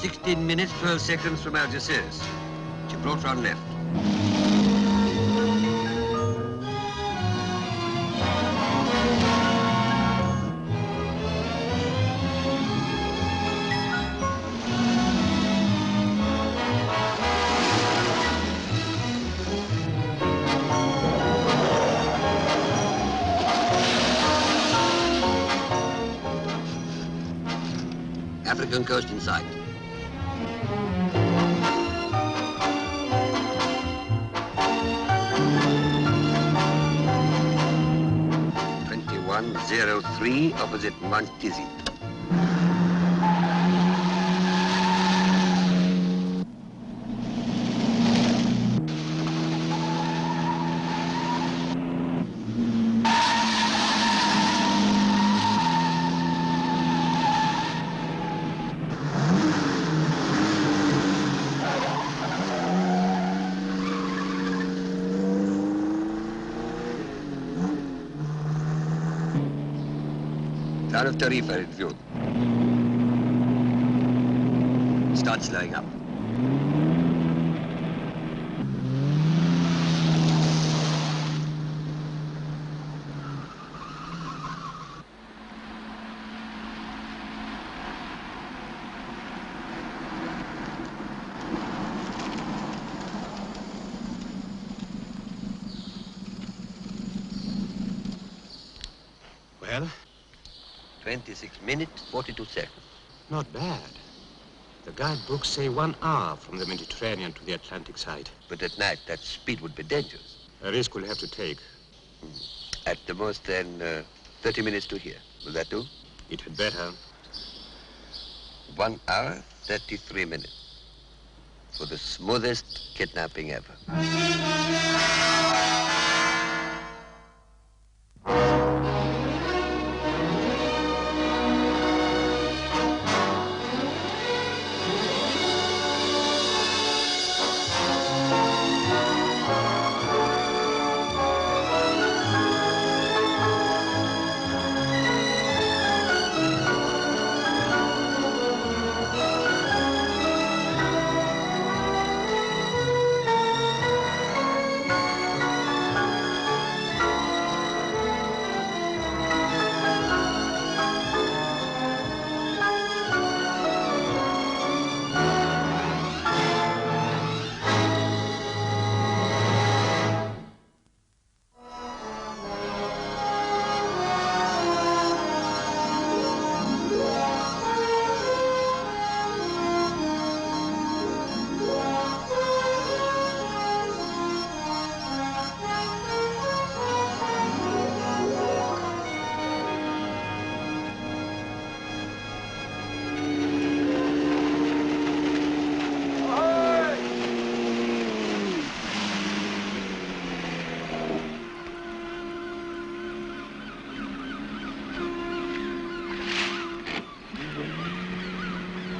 16 minutes, 12 seconds from Algeciras. Gibraltar on left. African coast in sight. .2103 opposite Montizzi. Town of Tarifa in view. Start slowing up. Well? 26 minutes, 42 seconds. Not bad. The guidebooks say 1 hour from the Mediterranean to the Atlantic side. But at night, that speed would be dangerous. A risk we'll have to take. At the most, then, 30 minutes to here. Will that do? It had better. 1 hour, 33 minutes. For the smoothest kidnapping ever.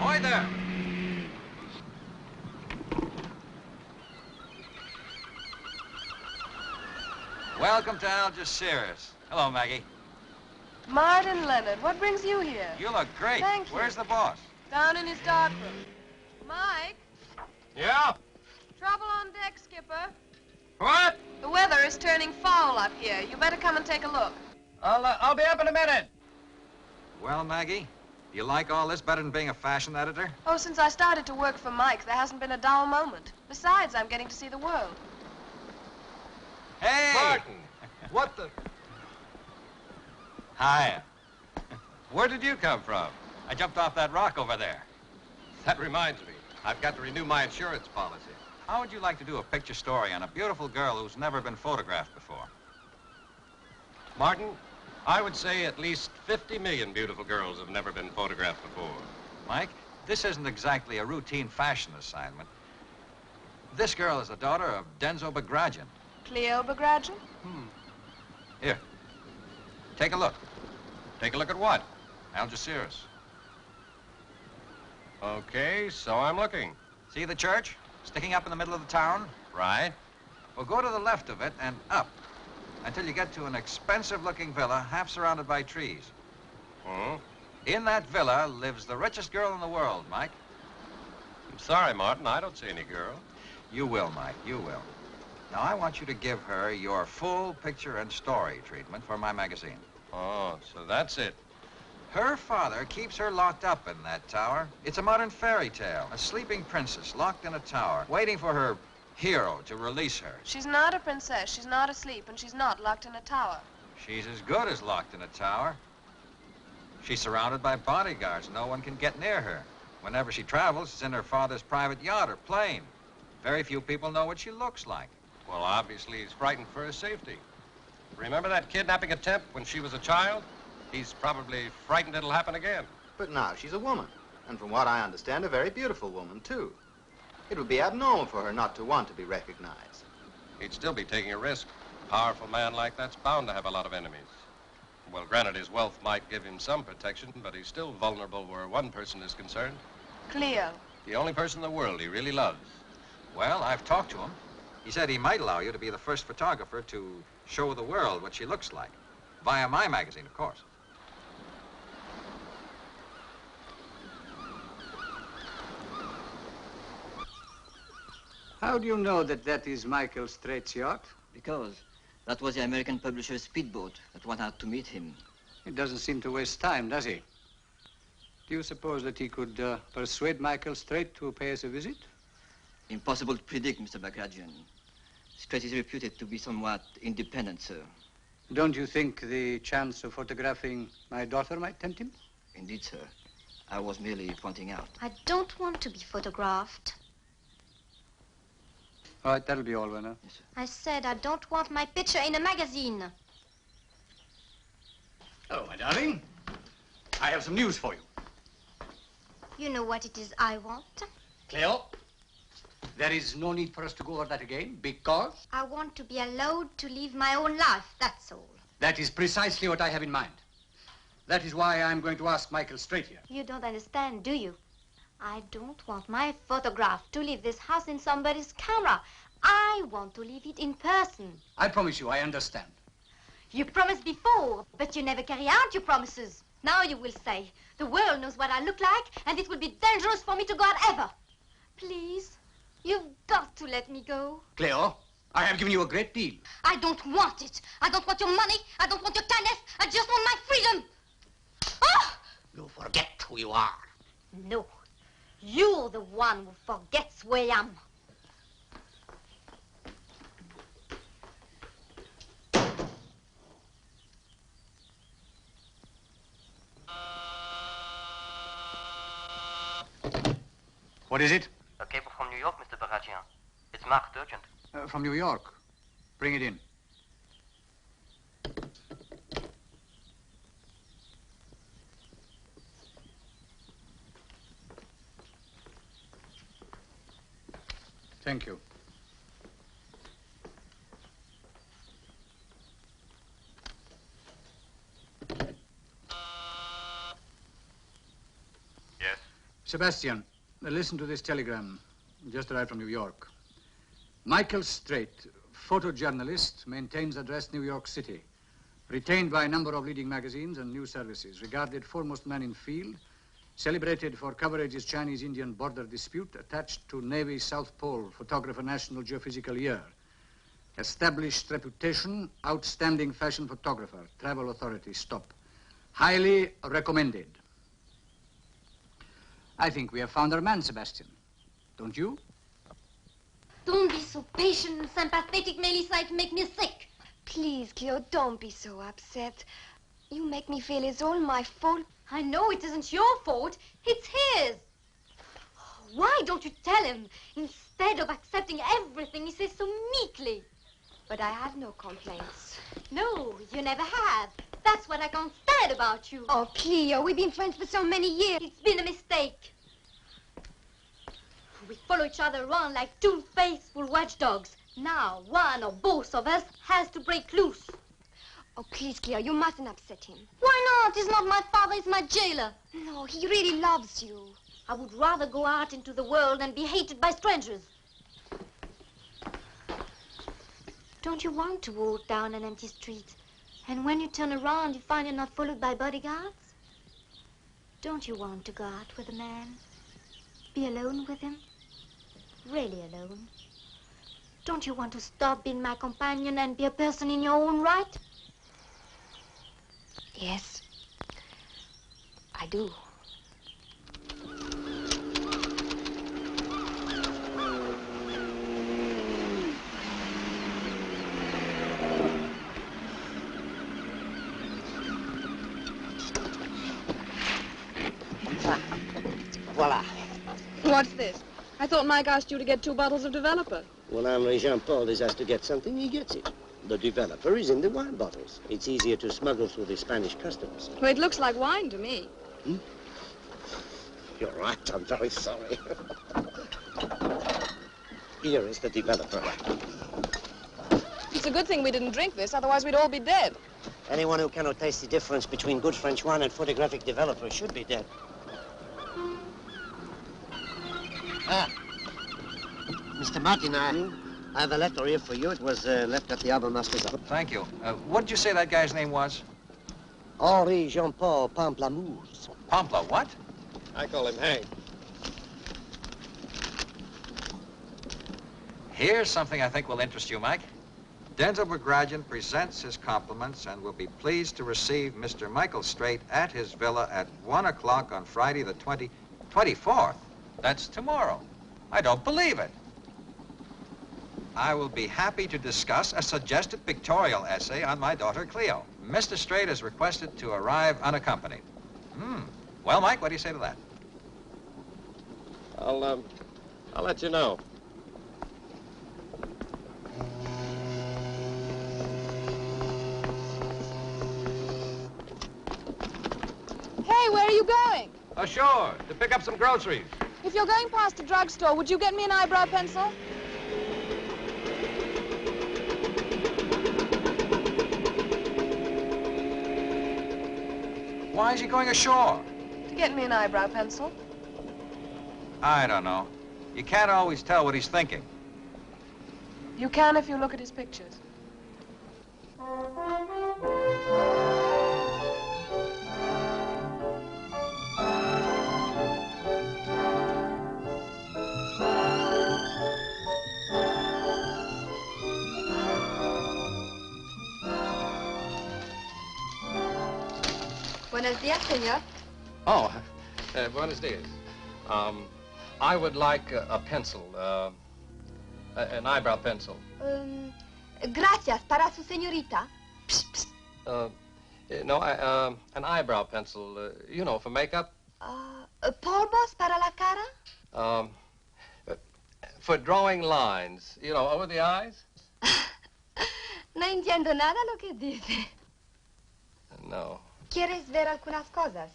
Ahoy there! Welcome to Algeciras. Hello, Maggie. Martin Leonard, what brings you here? You look great. Thank you. Where's the boss? Down in his darkroom. Mike? Yeah? Trouble on deck, Skipper. What? The weather is turning foul up here. You better come and take a look. I'll be up in a minute. Well, Maggie, do you like all this better than being a fashion editor? Oh, since I started to work for Mike, there hasn't been a dull moment. Besides, I'm getting to see the world. Hey! Martin, what the... Hi. Where did you come from? I jumped off that rock over there. That reminds me. I've got to renew my insurance policy. How would you like to do a picture story on a beautiful girl who's never been photographed before? Martin, I would say at least 50 million beautiful girls have never been photographed before. Mike, this isn't exactly a routine fashion assignment. This girl is the daughter of Denzo Bagragian. Cleo Bagragian? Here. Take a look. Take a look at what? Algeciras. Okay, so I'm looking. See the church? Sticking up in the middle of the town? Right. Well, go to the left of it and up until you get to an expensive-looking villa half surrounded by trees. Hmm? In that villa lives the richest girl in the world, Mike. I'm sorry, Martin. I don't see any girl. You will, Mike, you will. Now, I want you to give her your full picture and story treatment for my magazine. Oh, so that's it. Her father keeps her locked up in that tower. It's a modern fairy tale. A sleeping princess locked in a tower, waiting for her hero to release her. She's not a princess, she's not asleep, and she's not locked in a tower. She's as good as locked in a tower. She's surrounded by bodyguards. No one can get near her. Whenever she travels, it's in her father's private yacht or plane. Very few people know what she looks like. Well, obviously, he's frightened for her safety. Remember that kidnapping attempt when she was a child? He's probably frightened it'll happen again. But now she's a woman, and from what I understand, a very beautiful woman, too. It would be abnormal for her not to want to be recognized. He'd still be taking a risk. A powerful man like that's bound to have a lot of enemies. Well, granted, his wealth might give him some protection, but he's still vulnerable where one person is concerned. Cleo. The only person in the world he really loves. Well, I've talked to him. He said he might allow you to be the first photographer to show the world what she looks like. Via my magazine, of course. How do you know that that is Michael Strait's yacht? Because that was the American publisher's speedboat that went out to meet him. He doesn't seem to waste time, does he? Do you suppose that he could persuade Michael Strait to pay us a visit? Impossible to predict, Mr. Bagradian. Strait is reputed to be somewhat independent, sir. Don't you think the chance of photographing my daughter might tempt him? Indeed, sir. I was merely pointing out. I don't want to be photographed. All right, that'll be all, Werner. Yes, sir. I said I don't want my picture in a magazine. Oh, my darling. I have some news for you. You know what it is I want? Cleo, there is no need for us to go over that again because I want to be allowed to live my own life, that's all. that is precisely what I have in mind. That is why I'm going to ask Michael Strait here. You don't understand, do you? I don't want my photograph to leave this house in somebody's camera. I want to leave it in person. I promise you, I understand. You promised before, but you never carry out your promises. Now you will say, the world knows what I look like, and it will be dangerous for me to go out ever. Please, you've got to let me go. Cleo, I have given you a great deal. I don't want it. I don't want your money. I don't want your kindness. I just want my freedom. Oh! You forget who you are. No, you're the one who forgets who I am. What is it? A cable from New York, Mr. Bagradian. It's marked urgent. From New York. Bring it in. Thank you. Yes? Sebastian, listen to this telegram. Just arrived from New York. Michael Strait, photojournalist, maintains address New York City. Retained by a number of leading magazines and news services. Regarded foremost man in field. Celebrated for coverage's Chinese-Indian border dispute. Attached to Navy South Pole Photographer National Geophysical Year. Established reputation, outstanding fashion photographer. Travel authority, stop. Highly recommended. I think we have found our man, Sebastian. Don't you? Don't be so patient and sympathetic, Melissa. It makes me sick. Please, Cleo, don't be so upset. You make me feel it's all my fault. I know it isn't your fault. It's his. Why don't you tell him? Instead of accepting everything he says so meekly. But I have no complaints. No, you never have. That's what I can't stand about you. Oh, Cleo, we've been friends for so many years. It's been a mistake. We follow each other around like two faithful watchdogs. Now, one or both of us has to break loose. Oh, please, Cleo, you mustn't upset him. Why not? He's not my father, he's my jailer. No, he really loves you. I would rather go out into the world and be hated by strangers. Don't you want to walk down an empty street, and when you turn around, you find you're not followed by bodyguards? Don't you want to go out with a man? Be alone with him? Really alone? Don't you want to stop being my companion and be a person in your own right? Yes, I do. Voila. What's this? I thought Mike asked you to get 2 bottles of developer. When Henri Jean-Paul is asked to get something, he gets it. The developer is in the wine bottles. It's easier to smuggle through the Spanish customs. Well, it looks like wine to me. You're right. I'm very sorry. Here is the developer. It's a good thing we didn't drink this, otherwise we'd all be dead. Anyone who cannot taste the difference between good French wine and photographic developer should be dead. Ah. Mr. Martin, I have a letter here for you. It was left at the Albermaster's office. Thank you. What did you say that guy's name was? Henri Jean-Paul Pamplamousse. Pampla, what? I call him Hank. Here's something I think will interest you, Mike. Denzel Bagradian presents his compliments and will be pleased to receive Mr. Michael Straight at his villa at 1 o'clock on Friday the 24th. That's tomorrow. I don't believe it. I will be happy to discuss a suggested pictorial essay on my daughter Cleo. Mr. Straight is requested to arrive unaccompanied. Well, Mike, what do you say to that? I'll let you know. Hey, where are you going? Ashore, to pick up some groceries. If you're going past the drugstore, would you get me an eyebrow pencil? Why is he going ashore? To get me an eyebrow pencil. I don't know. You can't always tell what he's thinking. You can if you look at his pictures. Buenos días, señor. Oh, buenos dias. I would like a pencil, an eyebrow pencil. Gracias. Para su señorita. No, an eyebrow pencil, you know, for makeup. Polvos para la cara? For drawing lines, you know, over the eyes. No entiendo nada lo que dice. No. ¿Quieres ver algunas cosas?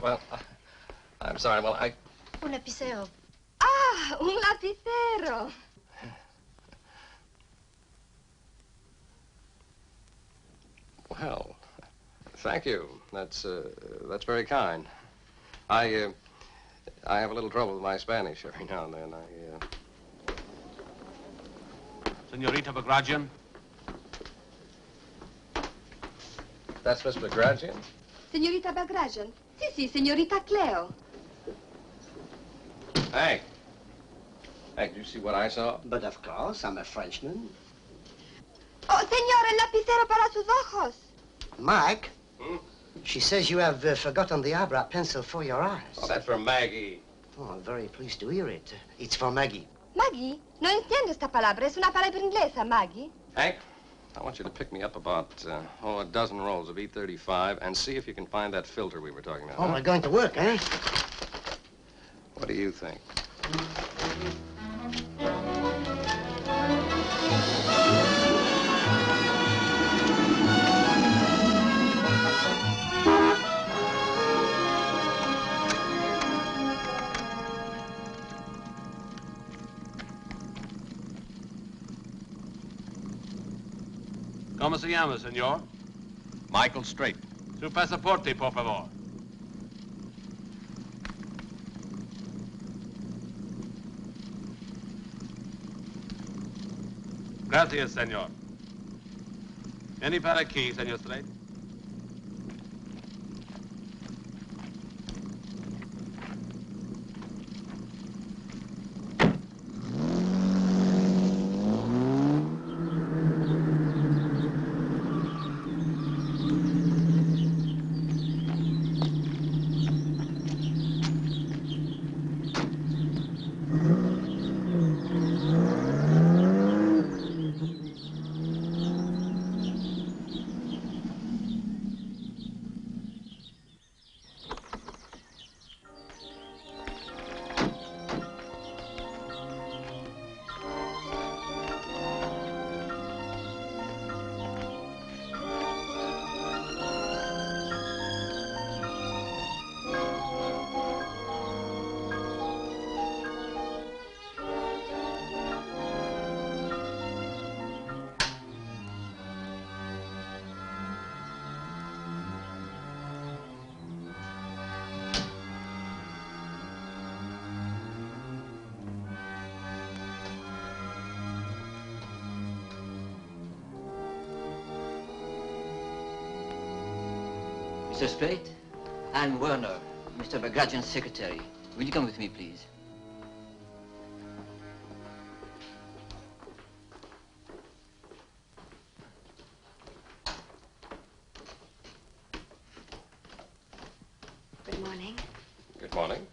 Well, I'm sorry. Well, Un lapicero. Ah, un lapicero. Well, thank you. That's very kind. I have a little trouble with my Spanish every now and then. Senorita Bagradian? That's Miss Bagradian? Señorita Bagradian. Sí, señorita Cleo. Hank. Hank, did you see what I saw? But of course, I'm a Frenchman. Oh, señor, el lapicero para sus ojos. Mike? She says you have forgotten the eyebrow pencil for your eyes. Oh, that's for Maggie. Oh, I'm very pleased to hear it. It's for Maggie. Maggie? No entiendo esta palabra. Es una palabra inglesa, Maggie. Hank, I want you to pick me up about, a dozen rolls of E35 and see if you can find that filter we were talking about. Oh, we're going to work, eh? What do you think? ¿Cómo se llama, señor? Michael Straight. Su pasaporte, por favor. Gracias, señor. Any para aquí, señor Straight? Mr. Strait, I'm Werner, Mr. Bagration's secretary. Will you come with me, please? Good morning. Good morning.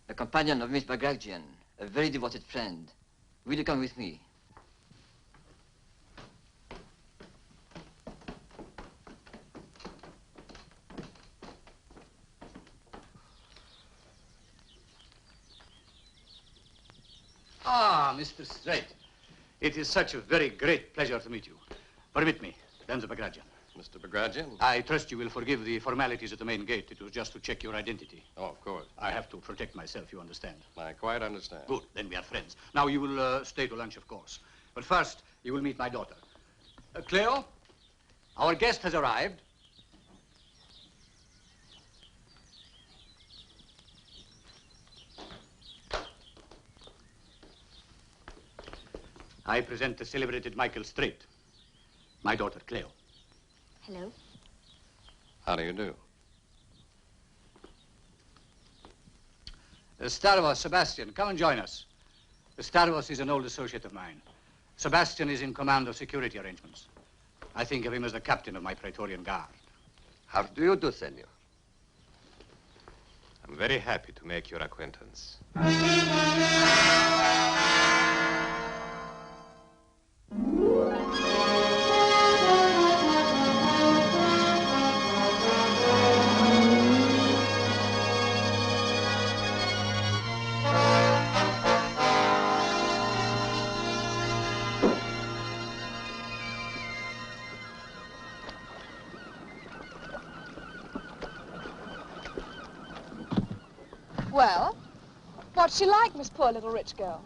A companion of Miss Bagragian, a very devoted friend. Will you come with me? Ah, Mr. Strait. It is such a very great pleasure to meet you. Permit me, Mr. Bagragian. Mr. Bagragian? I trust you will forgive the formalities at the main gate. It was just to check your identity. Oh, of course. I have to protect myself, you understand. I quite understand. Good, then we are friends. Now you will stay to lunch, of course. But first, you will meet my daughter. Cleo, our guest has arrived. I present the celebrated Michael Strait, my daughter, Cleo. Hello. How do you do? Stavros, Sebastian, come and join us. Stavros is an old associate of mine. Sebastian is in command of security arrangements. I think of him as the captain of my Praetorian Guard. How do you do, senor? I'm very happy to make your acquaintance. Well, what's she like, Miss Poor Little Rich Girl?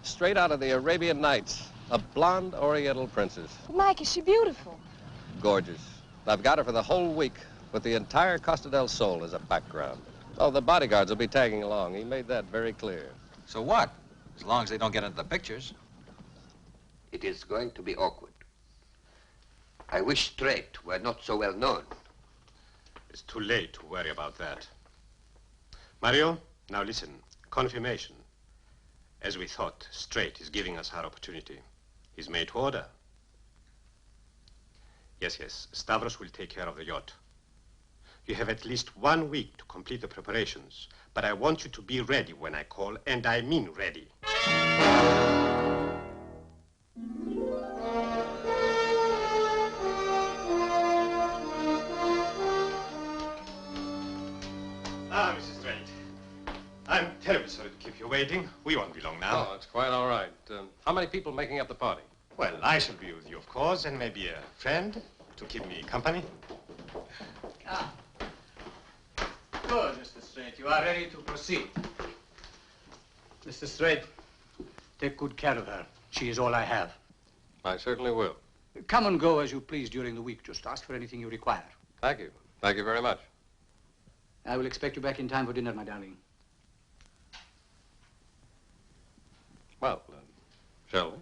Straight out of the Arabian Nights. A blonde Oriental princess. But, Mike, is she beautiful? Gorgeous. I've got her for the whole week with the entire Costa del Sol as a background. Oh, the bodyguards will be tagging along. He made that very clear. So what? As long as they don't get into the pictures. It is going to be awkward. I wish Strait were not so well known. It's too late to worry about that. Mario, now listen. Confirmation. As we thought, Strait is giving us our opportunity. He's made to order. Yes. Stavros will take care of the yacht. You have at least 1 week to complete the preparations, but I want you to be ready when I call, and I mean ready. Ah, Mrs. Strait. I'm terribly sorry to keep you waiting. We won't be long now. Oh, it's quite all right. How many people making up the party? Well, I shall be with you, of course, and maybe a friend to keep me company. Ah. Good, Mr. Strait. You are ready to proceed. Mr. Strait, take good care of her. She is all I have. I certainly will. Come and go as you please during the week. Just ask for anything you require. Thank you. Thank you very much. I will expect you back in time for dinner, my darling. Well, shall we?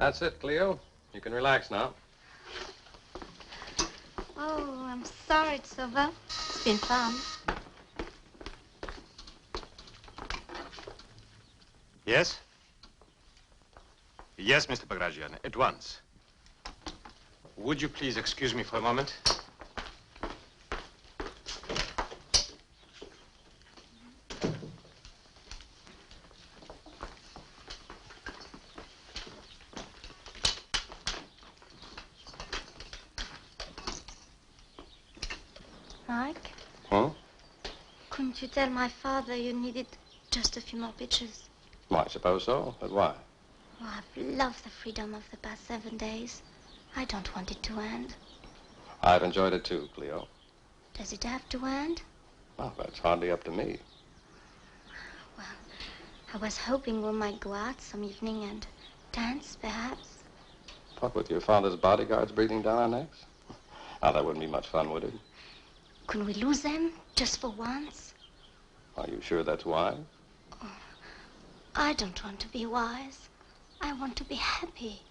That's it, Cleo. You can relax now. Oh, I'm sorry it's over. It's been fun. Yes? Yes, Mr. Bagragian, at once. Would you please excuse me for a moment? Mike? Huh? Couldn't you tell my father you needed just a few more pictures? Well, I suppose so, but why? Oh, I've loved the freedom of the past 7 days. I don't want it to end. I've enjoyed it too, Cleo. Does it have to end? Well, that's hardly up to me. Well, I was hoping we might go out some evening and dance, perhaps. What, with your father's bodyguards breathing down our necks? Now, that wouldn't be much fun, would it? Couldn't we lose them, just for once? Are you sure that's wise? Oh, I don't want to be wise. I want to be happy.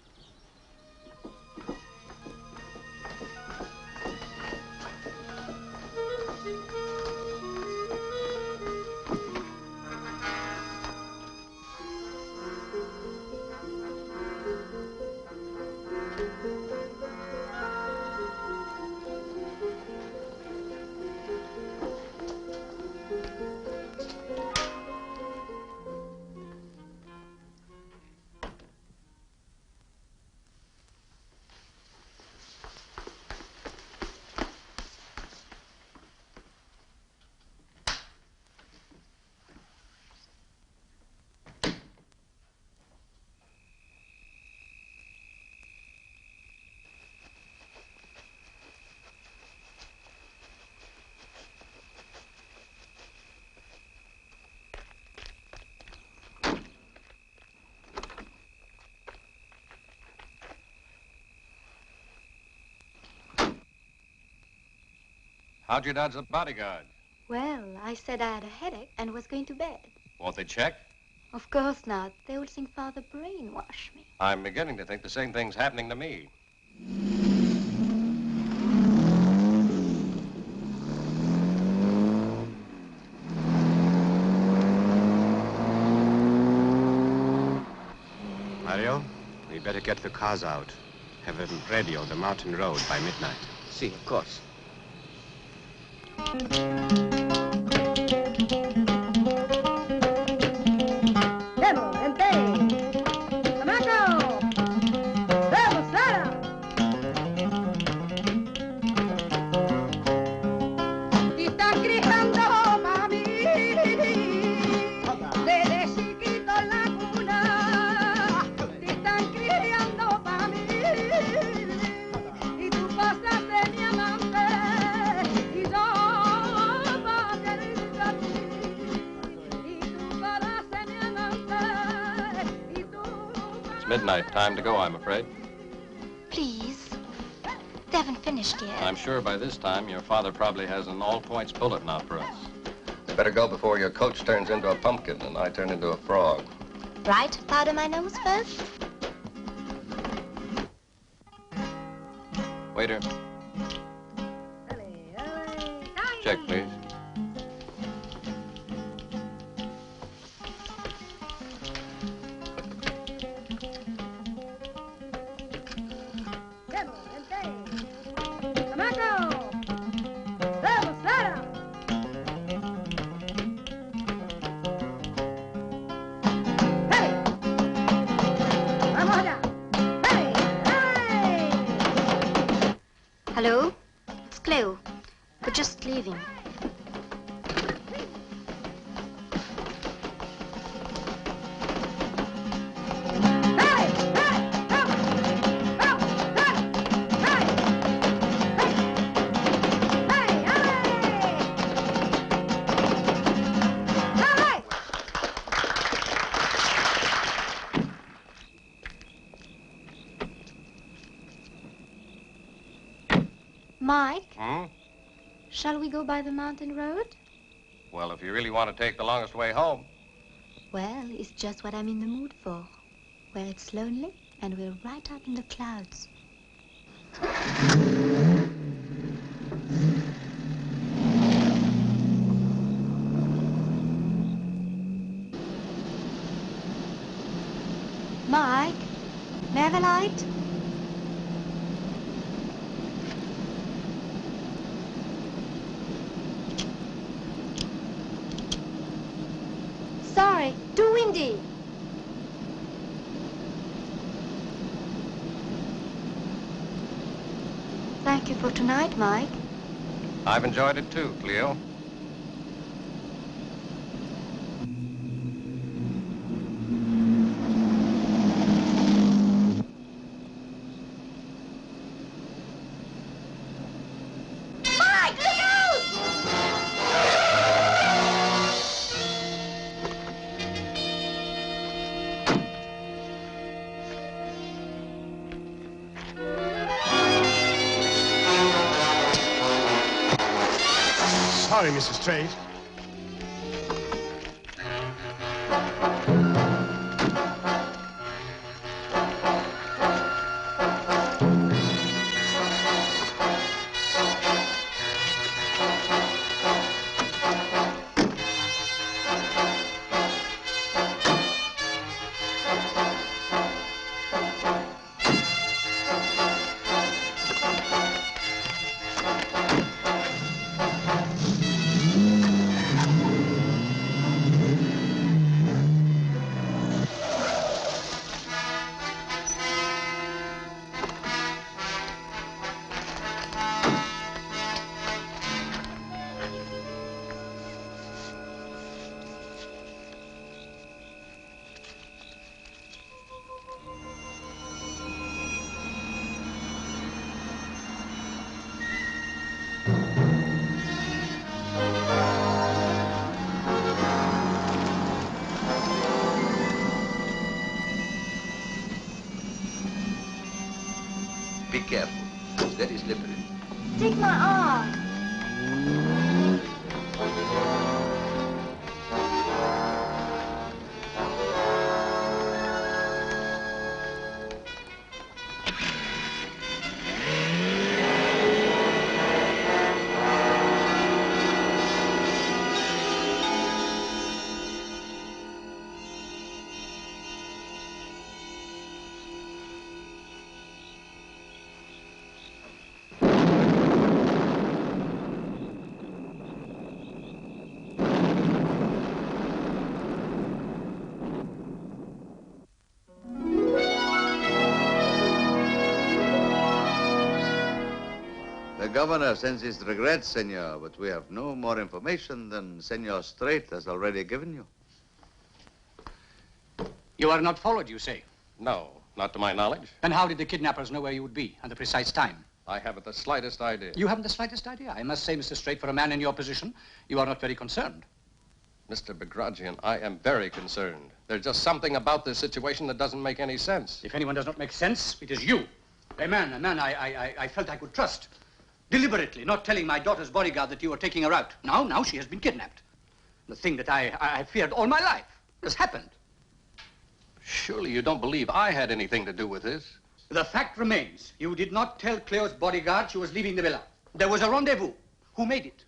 How'd you dodge the bodyguard? Well, I said I had a headache and was going to bed. Won't they check? Of course not. They will think Father brainwashed me. I'm beginning to think the same thing's happening to me. Mario, we better get the cars out. Have them ready on the mountain road by midnight. See, of course. Midnight, time to go, I'm afraid. Please. They haven't finished yet. I'm sure by this time your father probably has an all-points bulletin out for us. You better go before your coach turns into a pumpkin and I turn into a frog. Right, powder my nose first. Waiter. Check, please. Hello? It's Cleo. We're just leaving. Mike? Shall we go by the mountain road? Well, if you really want to take the longest way home. Well, it's just what I'm in the mood for. Where it's lonely And we're right up in the clouds. Mike, may I have a light? Sorry, too windy. Thank you for tonight, Mike. I've enjoyed it too, Cleo. Mike, look out! Sorry, Mrs. Strait. Be careful. It's very slippery. Take my arm. The governor sends his regrets, senor, but we have no more information than Senor Strait has already given you. You are not followed, you say? No, not to my knowledge. Then how did the kidnappers know where you would be and the precise time? I haven't the slightest idea. You haven't the slightest idea? I must say, Mr. Strait, for a man in your position, you are not very concerned. Mr. Begradzian, I am very concerned. There's just something about this situation that doesn't make any sense. If anyone does not make sense, it is you. A man I felt I could trust. Deliberately not telling my daughter's bodyguard that you were taking her out. Now she has been kidnapped. The thing that I feared all my life has happened. Surely you don't believe I had anything to do with this? The fact remains, you did not tell Cleo's bodyguard she was leaving the villa. There was a rendezvous. Who made it?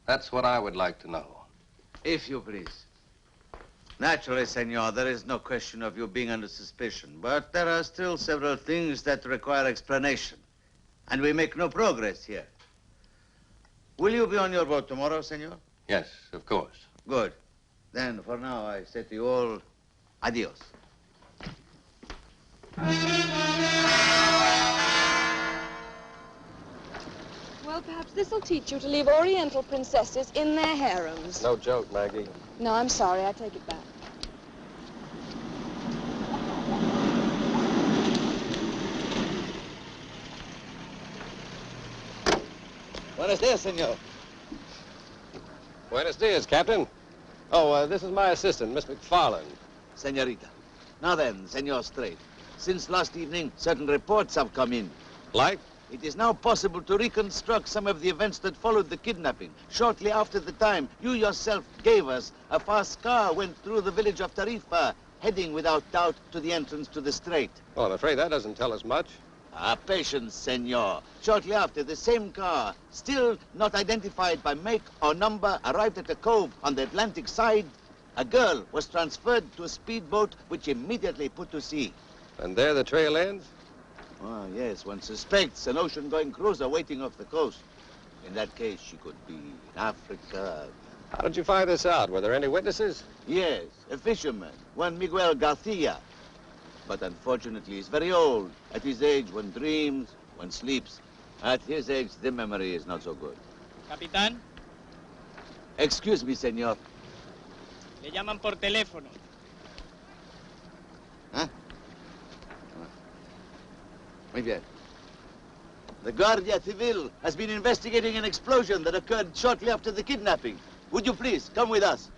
That's what I would like to know. If you please. Naturally, senor, there is no question of you being under suspicion, but there are still several things that require explanation. And we make no progress here. Will you be on your boat tomorrow, senor? Yes, of course. Good. Then, for now, I say to you all, adios. Well, perhaps this'll teach you to leave Oriental princesses in their harems. No joke, Maggie. No, I'm sorry. I take it back. Buenos dias, senor. Buenos dias, Captain. Oh, this is my assistant, Miss McFarland. Senorita. Now then, Senor Strait, since last evening, certain reports have come in. Like? It is now possible to reconstruct some of the events that followed the kidnapping. Shortly after the time you yourself gave us, a fast car went through the village of Tarifa, heading without doubt to the entrance to the strait. Well, I'm afraid that doesn't tell us much. Patience, senor. Shortly after, the same car, still not identified by make or number, arrived at the cove on the Atlantic side. A girl was transferred to a speedboat, which immediately put to sea. And there the trail ends? Oh, yes, one suspects an ocean-going cruiser waiting off the coast. In that case, she could be in Africa. How did you find this out? Were there any witnesses? Yes, a fisherman, one Miguel Garcia. But unfortunately, he's very old. At his age, one dreams, one sleeps. At his age, the memory is not so good. Capitán, Excuse me, senor. le llaman por teléfono. Huh? Muy bien. The Guardia Civil has been investigating an explosion that occurred shortly after the kidnapping. Would you please come with us?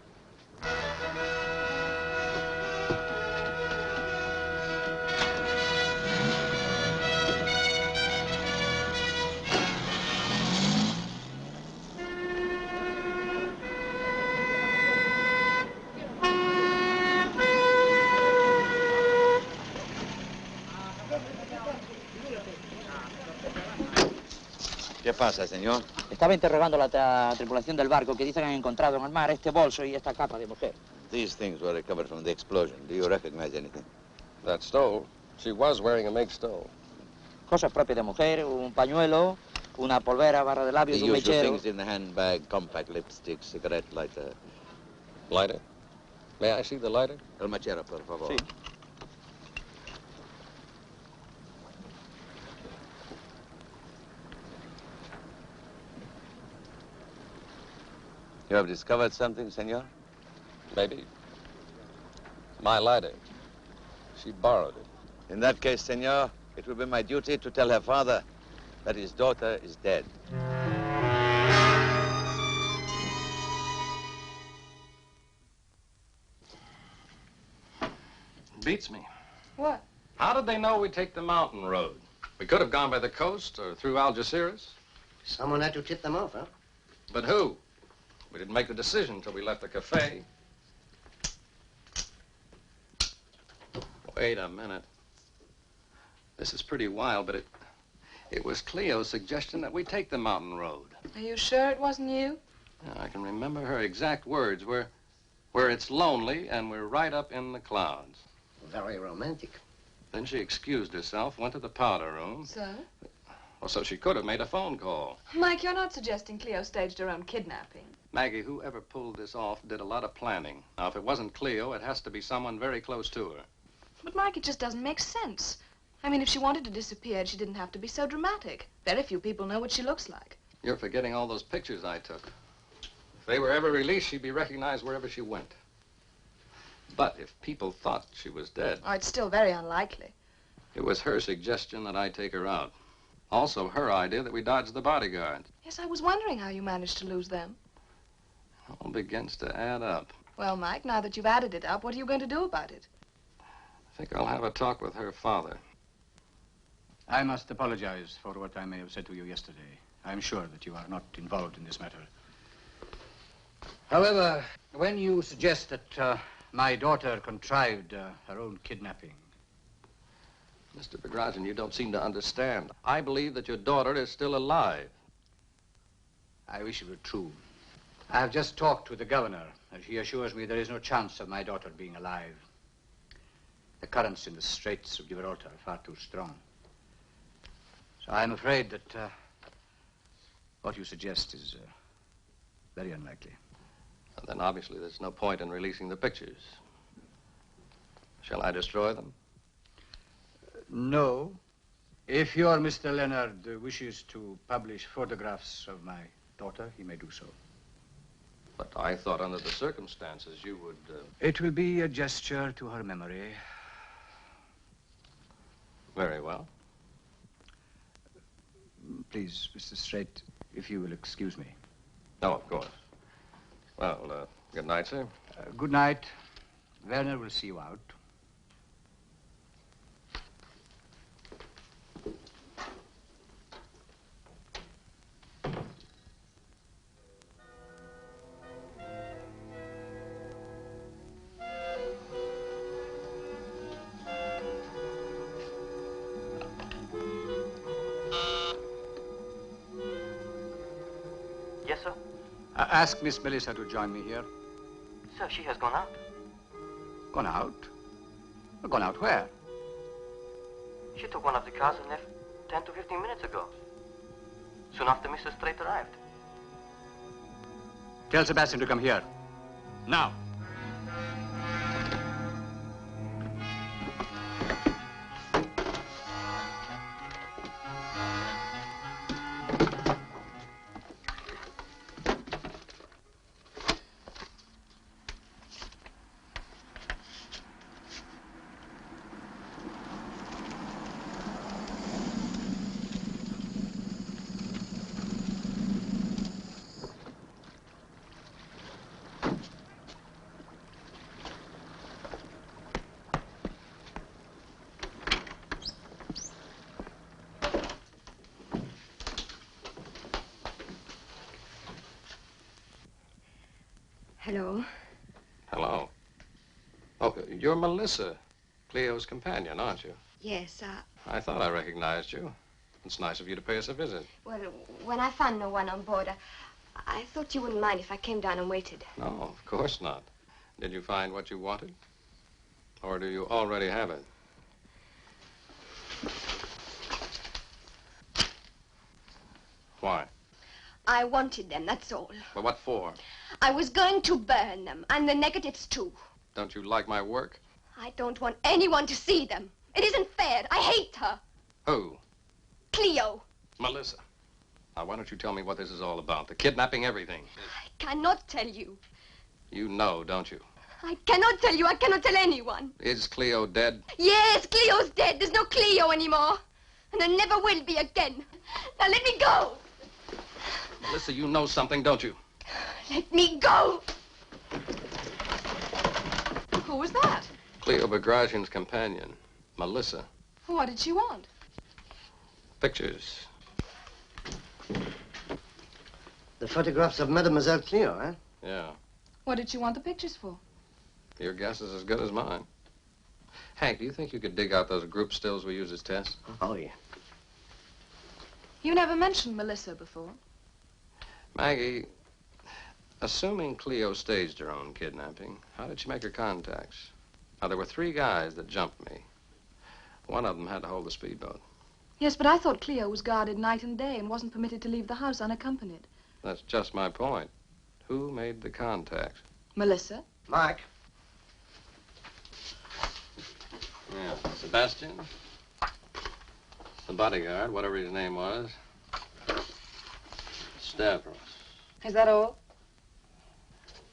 ¿Qué pasa, señor? Estaba interrogando a la tripulación del barco que dice que han encontrado en el mar este bolso y esta capa de mujer. These things were recovered from the explosion. Do you recognize anything? That stole. She was wearing a make stole. Cosas propias de mujer, un pañuelo, una polvera, barra de labios, The un usual mechero. things in the handbag, compact lipstick, cigarette lighter. Lighter? May I see the lighter? El mechero, por favor. Sí. You have discovered something, senor? Maybe. My lighter. She borrowed it. In that case, senor, it will be my duty to tell her father that his daughter is dead. Beats me. What? How did they know we'd take the mountain road? We could have gone by the coast or through Algeciras. Someone had to tip them off, huh? But who? We didn't make the decision until we left the cafe. Wait a minute. This is pretty wild, but it was Cleo's suggestion that we take the mountain road. Are you sure it wasn't you? Now, I can remember her exact words, where it's lonely and we're right up in the clouds. Very romantic. Then she excused herself, went to the powder room. So? Well, so she could have made a phone call. Mike, you're not suggesting Cleo staged her own kidnapping. Maggie, whoever pulled this off did a lot of planning. Now, if it wasn't Cleo, it has to be someone very close to her. But, Mike, it just doesn't make sense. I mean, if she wanted to disappear, she didn't have to be so dramatic. Very few people know what she looks like. You're forgetting all those pictures I took. If they were ever released, she'd be recognized wherever she went. But if people thought she was dead... Oh, it's still very unlikely. It was her suggestion that I take her out. Also her idea that we dodge the bodyguards. Yes, I was wondering how you managed to lose them. All begins to add up. Well, Mike, now that you've added it up, what are you going to do about it? I think I'll have a talk with her father. I must apologize for what I may have said to you yesterday. I'm sure that you are not involved in this matter. However, when you suggest that my daughter contrived her own kidnapping... Mr. Begrazian, you don't seem to understand. I believe that your daughter is still alive. I wish it were true. I have just talked to the governor, and he assures me there is no chance of my daughter being alive. The currents in the Straits of Gibraltar are far too strong. So I'm afraid that what you suggest is very unlikely. And then obviously there's no point in releasing the pictures. Shall I destroy them? No. If your Mr. Leonard wishes to publish photographs of my daughter, he may do so. But I thought under the circumstances you would... It will be a gesture to her memory. Very well. Please, Mr. Straight, if you will excuse me. No, of course. Well, good night, sir. Good night. Werner will see you out. Ask Miss Melissa to join me here. Sir, she has gone out. Gone out? Gone out where? She took one of the cars and left 10 to 15 minutes ago. Soon after Mr. Strait arrived. Tell Sebastian to come here. Now. Hello. Hello. Oh, you're Melissa, Cleo's companion, aren't you? Yes, I thought I recognized you. It's nice of you to pay us a visit. well, when I found no one on board, I thought you wouldn't mind if I came down and waited. No, of course not. Did you find what you wanted? Or do you already have it? Why? I wanted them, that's all. Well, what for? I was going to burn them, and the negatives too. Don't you like my work? I don't want anyone to see them. It isn't fair. I hate her. Who? Cleo. Melissa. Now, why don't you tell me what this is all about? The kidnapping, everything. I cannot tell you. You know, don't you? I cannot tell you. I cannot tell anyone. Is Cleo dead? Yes, Cleo's dead. There's no Cleo anymore. And there never will be again. Now let me go. Melissa, you know something, don't you? Let me go. Who was that? Cleo Bagration's companion, Melissa. What did she want? Pictures. The photographs of Mademoiselle Cleo, eh? Yeah. What did she want the pictures for? Your guess is as good as mine. Hank, do you think you could dig out those group stills we used as tests? Oh, yeah. You never mentioned Melissa before. Maggie, assuming Cleo staged her own kidnapping, how did she make her contacts? Now, there were 3 guys that jumped me. One of them had to hold the speedboat. Yes, but I thought Cleo was guarded night and day and wasn't permitted to leave the house unaccompanied. That's just my point. Who made the contacts? Melissa? Mike. Yeah, Sebastian. The bodyguard, whatever his name was. Stavros. Is that all?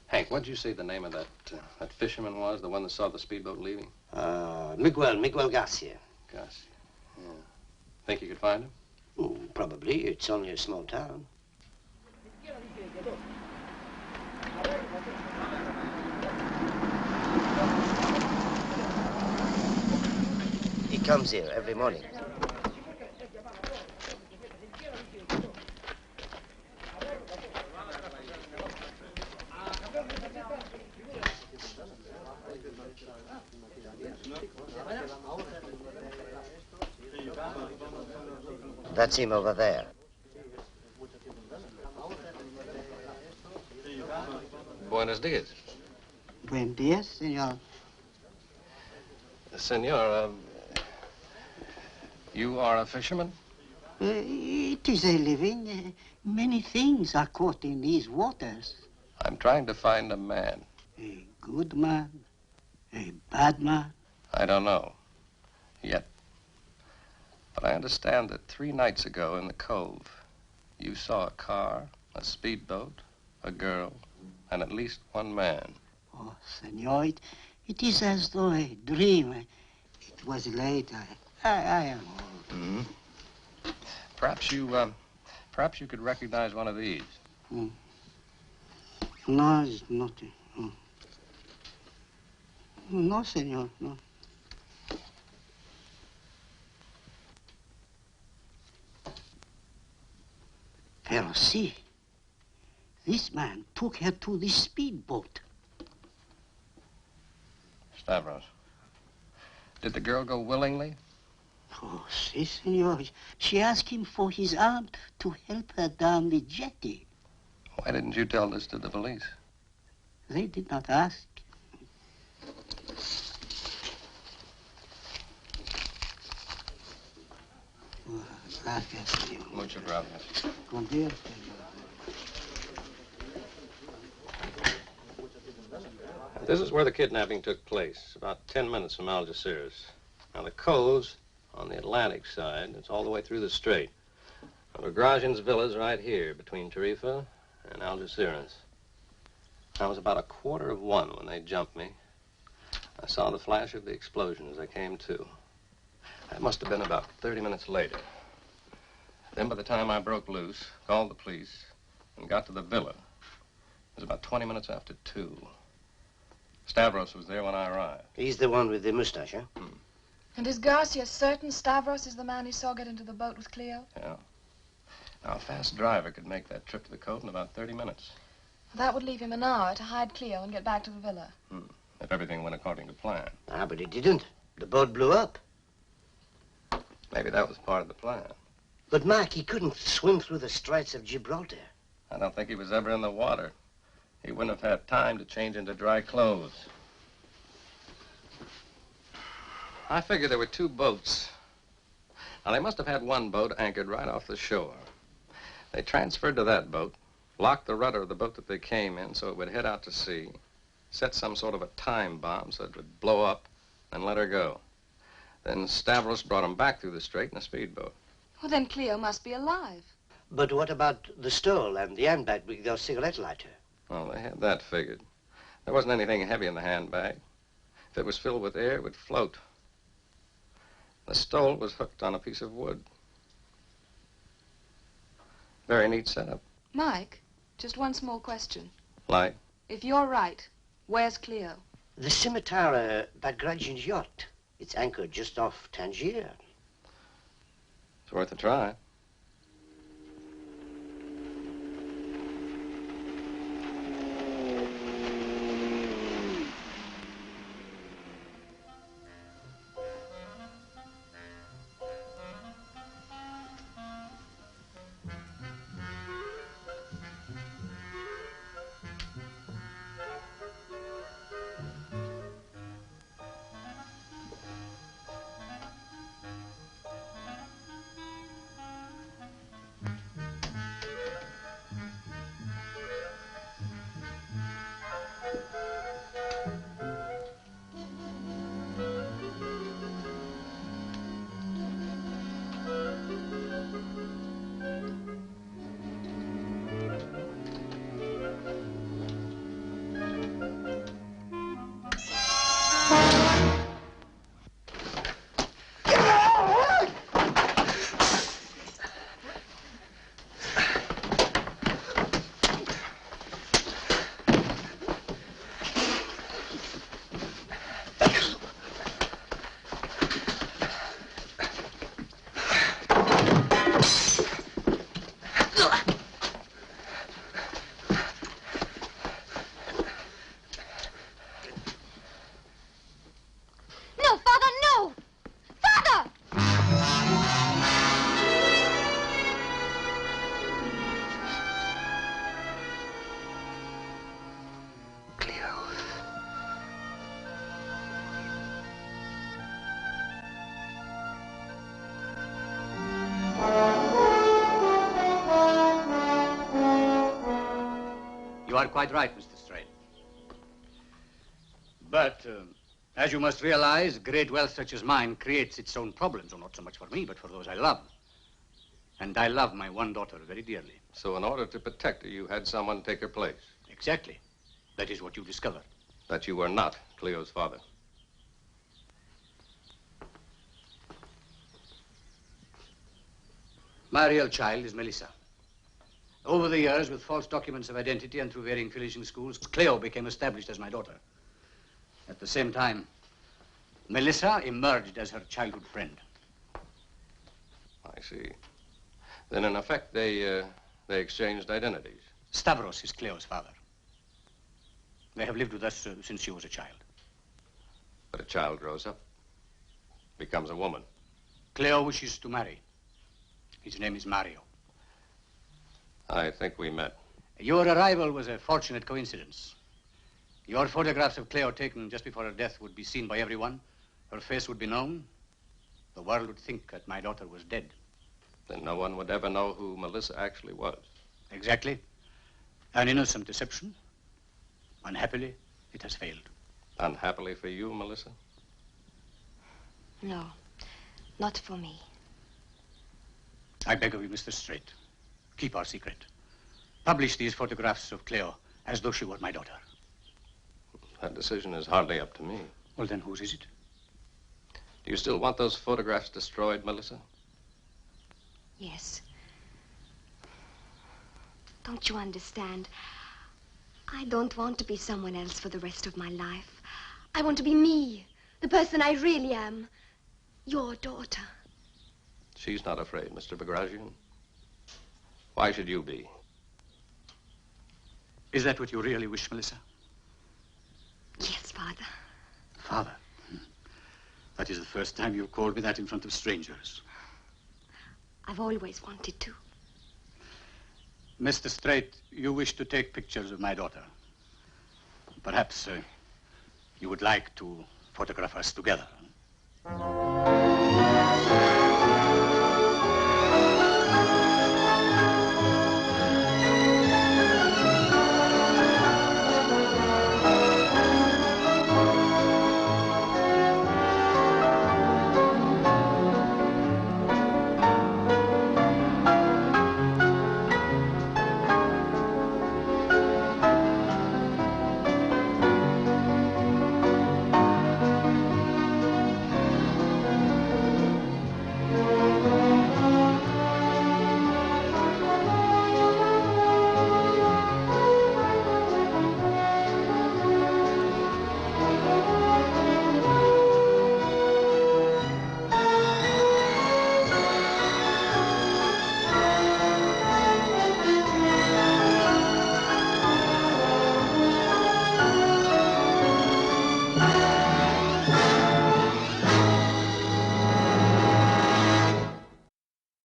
Hank, what'd you say the name of that fisherman was, the one that saw the speedboat leaving? Miguel Garcia. Garcia, yeah. Think you could find him? Probably. It's only a small town. He comes here every morning. That's him over there. Buenos dias. Buen días, senor. Senor, you are a fisherman? It is a living. Many things are caught in these waters. I'm trying to find a man. A good man, a bad man. I don't know yet. But I understand that 3 nights ago in the cove, you saw a car, a speedboat, a girl, and at least 1 man. Oh, senor, it is as though a dream. It was late. I am old. Mm-hmm. Perhaps you could recognize one of these. No, it's not. No, senor, no. Pero see, this man took her to the speedboat. Stavros, did the girl go willingly? Oh, si, senor. She asked him for his arm to help her down the jetty. Why didn't you tell this to the police? They did not ask. Gracias, señor. Muchas gracias. Con Dios, This is where the kidnapping took place, about 10 minutes from Algeciras. Now, the cove's on the Atlantic side. It's all the way through the strait. Now, Grazian's villa's right here, between Tarifa and Algeciras. I was about 1:15 when they jumped me. I saw the flash of the explosion as I came to. That must have been about 30 minutes later. Then by the time I broke loose, called the police, and got to the villa, it was about 20 minutes after 2. Stavros was there when I arrived. He's the one with the mustache, huh? And is Garcia certain Stavros is the man he saw get into the boat with Cleo? Yeah. Now, a fast driver could make that trip to the cove in about 30 minutes. That would leave him an hour to hide Cleo and get back to the villa. If everything went according to plan. Ah, but it didn't. The boat blew up. Maybe that was part of the plan. But, Mark, he couldn't swim through the Straits of Gibraltar. I don't think he was ever in the water. He wouldn't have had time to change into dry clothes. I figure there were 2 boats. Now, they must have had one boat anchored right off the shore. They transferred to that boat, locked the rudder of the boat that they came in so it would head out to sea, set some sort of a time bomb so it would blow up, and let her go. Then Stavros brought them back through the strait in a speedboat. Well, then Cleo must be alive. But what about the stole and the handbag with your cigarette lighter? Well, they had that figured. There wasn't anything heavy in the handbag. If it was filled with air, it would float. The stole was hooked on a piece of wood. Very neat setup. Mike, just one small question. Like? If you're right, where's Cleo? The scimitar, Bagragian's yacht. It's anchored just off Tangier. It's worth a try. You are quite right, Mr. Strain. But, as you must realize, great wealth such as mine creates its own problems, or not so much for me, but for those I love. And I love my one daughter very dearly. So in order to protect her, you had someone take her place? Exactly. That is what you discovered. That you were not Cleo's father. My real child is Melissa. Over the years, with false documents of identity and through varying finishing schools, Cleo became established as my daughter. At the same time, Melissa emerged as her childhood friend. I see. Then, in effect, they exchanged identities. Stavros is Cleo's father. They have lived with us since she was a child. But a child grows up, becomes a woman. Cleo wishes to marry. His name is Mario. I think we met. Your arrival was a fortunate coincidence. Your photographs of Cleo taken just before her death would be seen by everyone. Her face would be known. The world would think that my daughter was dead. Then no one would ever know who Melissa actually was. Exactly. An innocent deception. Unhappily, it has failed. Unhappily for you, Melissa? No, not for me. I beg of you, Mr. Straight, keep our secret. Publish these photographs of Cleo as though she were my daughter. That decision is hardly up to me. Well, then whose is it? Do you still want those photographs destroyed, Melissa? Yes. Don't you understand? I don't want to be someone else for the rest of my life. I want to be me, the person I really am. Your daughter. She's not afraid, Mr. Bagrazian. Why should you be? Is that what you really wish, Melissa? Yes, Father. Father? That is the first time you've called me that in front of strangers. I've always wanted to. Mr. Straight, you wish to take pictures of my daughter. Perhaps you would like to photograph us together. Huh?